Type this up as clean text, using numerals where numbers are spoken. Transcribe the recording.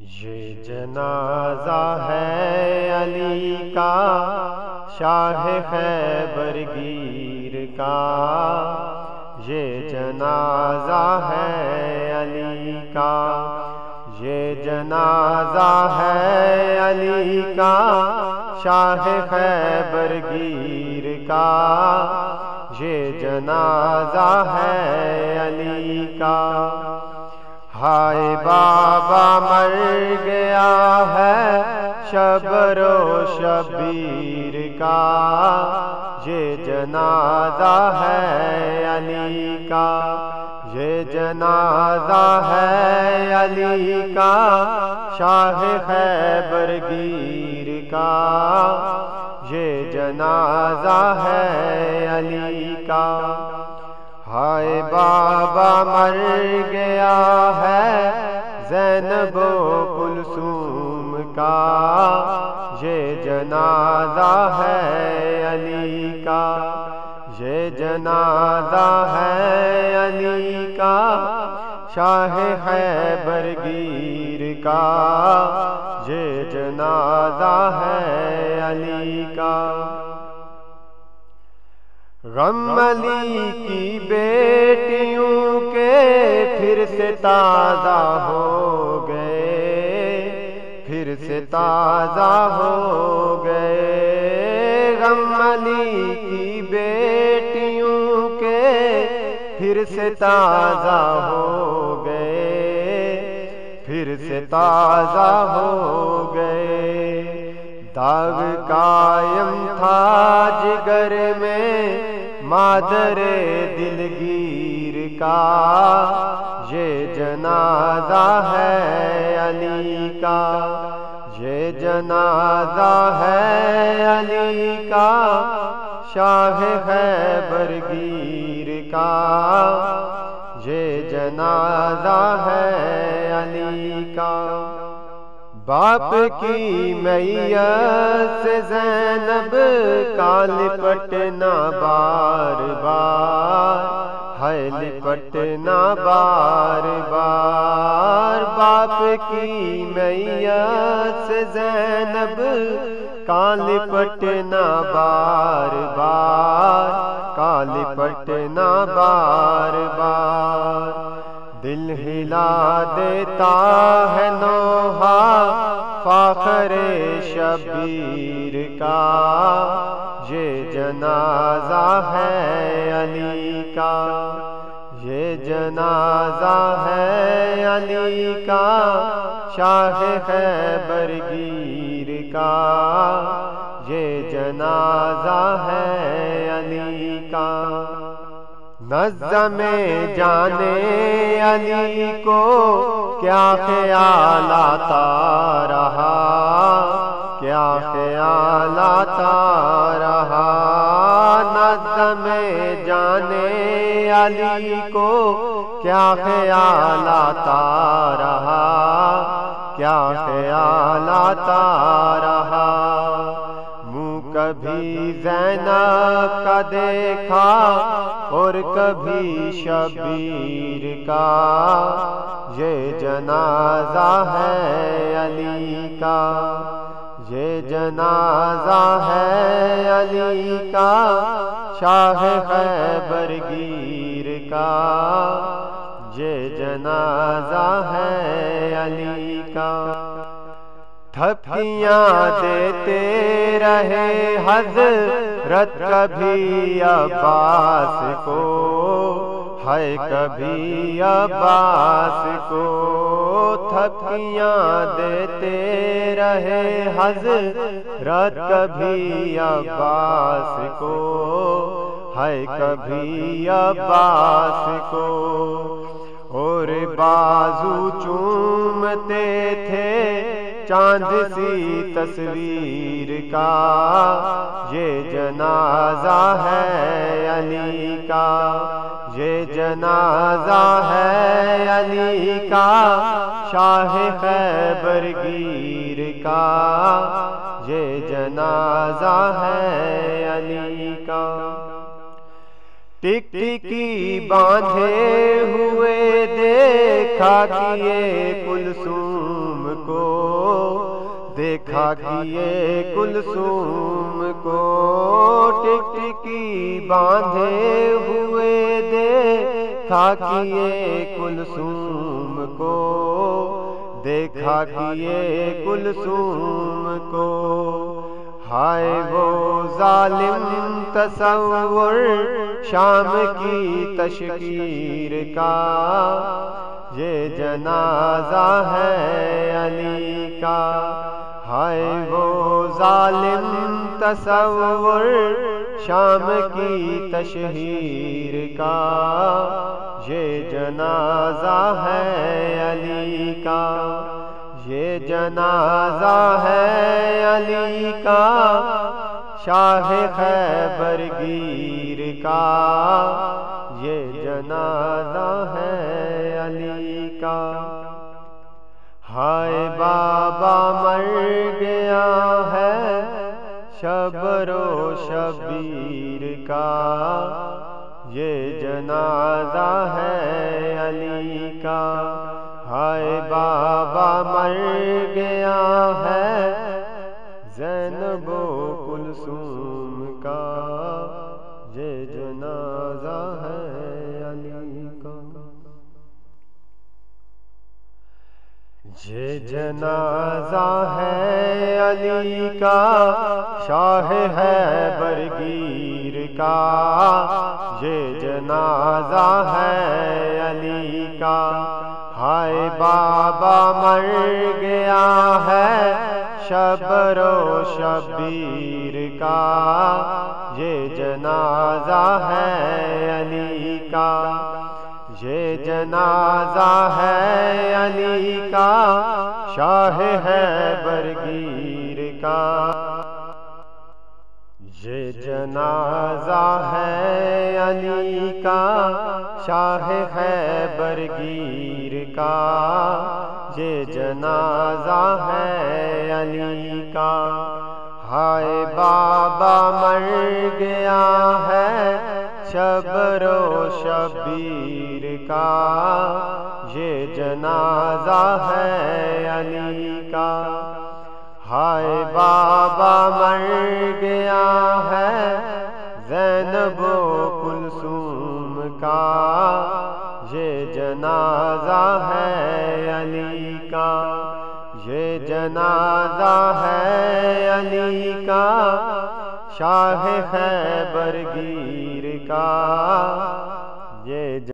یہ جنازہ ہے علی کا، شاہ خیبر گیر کا۔ یہ جنازہ ہے علی کا، یہ جنازہ ہے علی کا، شاہ خیبر گیر کا۔ یہ جنازہ ہے علی کا۔ ہائے بابا مر گیا ہے شبر و شبیر کا۔ یہ جنازہ ہے علی کا، یہ جنازہ ہے علی کا، شاہ خیبر گیر کا۔ یہ جنازہ ہے علی کا۔ ہائے بابا مر گیا ہے زینب و کلثوم کا۔ یہ جنازہ ہے علی کا، یہ جنازہ ہے علی کا، شاہ خیبر گیر کا۔ یہ جنازہ ہے علی کا۔ غم علی کی بیٹیوں کے پھر سے تازہ ہو گئے، پھر سے تازہ ہو گئے۔ غم علی کی بیٹیوں کے پھر سے تازہ ہو گئے، پھر سے تازہ ہو گئے۔ داغ قائم تھا جگر میں مادر دلگیر کا۔ یہ جنازہ ہے علی کا، یہ جنازہ ہے علی کا، شاہ خیبر گیر کا۔ یہ جنازہ ہے علی کا۔ باپ کی میت سے زینب کا لپٹنا بار بار، ہے لپٹنا بار بار۔ باپ کی میت سے زینب کا لپٹنا بار بار، کا لپٹنا بار بار۔ دل ہلا دیتا ہے نوحہ فاخر شبیر کا۔ یہ جنازہ ہے علی کا، یہ جنازہ ہے علی کا، شاہ خیبر گیر کا۔ یہ جنازہ ہے علی کا۔ نظم جانے علی کو کیا خیال آتا رہا، کیا خیال آتا رہا۔ نظم جانے علی کو کیا خیال آتا رہا، کیا خیال آتا رہا۔ کبھی زینب کا دیکھا اور کبھی شبیر کا۔ یہ جنازہ ہے علی کا، یہ جنازہ ہے علی کا، شاہ خیبر گیر کا۔ یہ جنازہ ہے علی کا۔ تھپیاں دیتے رہے حضرت کبھی عباس کو، ہے کبھی عباس کو۔ تھپیاں دیتے رہے حضرت کبھی عباس کو، ہے کبھی عباس کو۔ اور بازو چومتے تھے چاند سی تصویر کا۔ یہ جنازہ ہے علی کا، یہ جنازہ ہے علی کا، شاہ خیبر گیر کا۔ یہ جنازہ ہے علی کا۔ ٹکٹکی باندھے ہوئے دیکھا کیے کلثوم کو دیکھا کیے کلثوم کو ٹکٹکی باندھے ہوئے دیکھا کیے کلثوم کو دیکھا کیے کلثوم کو ہائے وہ ظالم تصور شام کی تشکیر کا یہ جنازہ ہے علی کا ہائے وہ ظالم تصور شام کی تشہیر کا یہ جنازہ ہے علی کا یہ جنازہ ہے علی کا شاہ خیبر گیر کا یہ جنازہ ہے علی کا ہائے بابا مر گیا ہے شبر و شبیر کا یہ جنازہ ہے علی کا ہائے بابا مر گیا ہے زینب و کلثوم کا یہ جنازہ ہے علی کا یہ جنازہ ہے علی کا شاہ خیبر گیر کا یہ جنازہ ہے علی کا ہائے بابا مر گیا ہے شبر و شبیر کا یہ جنازہ ہے علی کا یہ جنازہ ہے علی کا شاہ خیبر گیر کا یہ جنازہ ہے علی کا شاہ خیبر گیر کا یہ جنازہ ہے علی کا ہائے بابا مر گیا ہے شبر و شبیر کا یہ جنازہ ہے علی کا ہائے بابا مر گیا ہے زینب و کلثوم کا یہ جنازہ ہے علی کا یہ جنازہ ہے علی کا شاہ خیبر گیر کا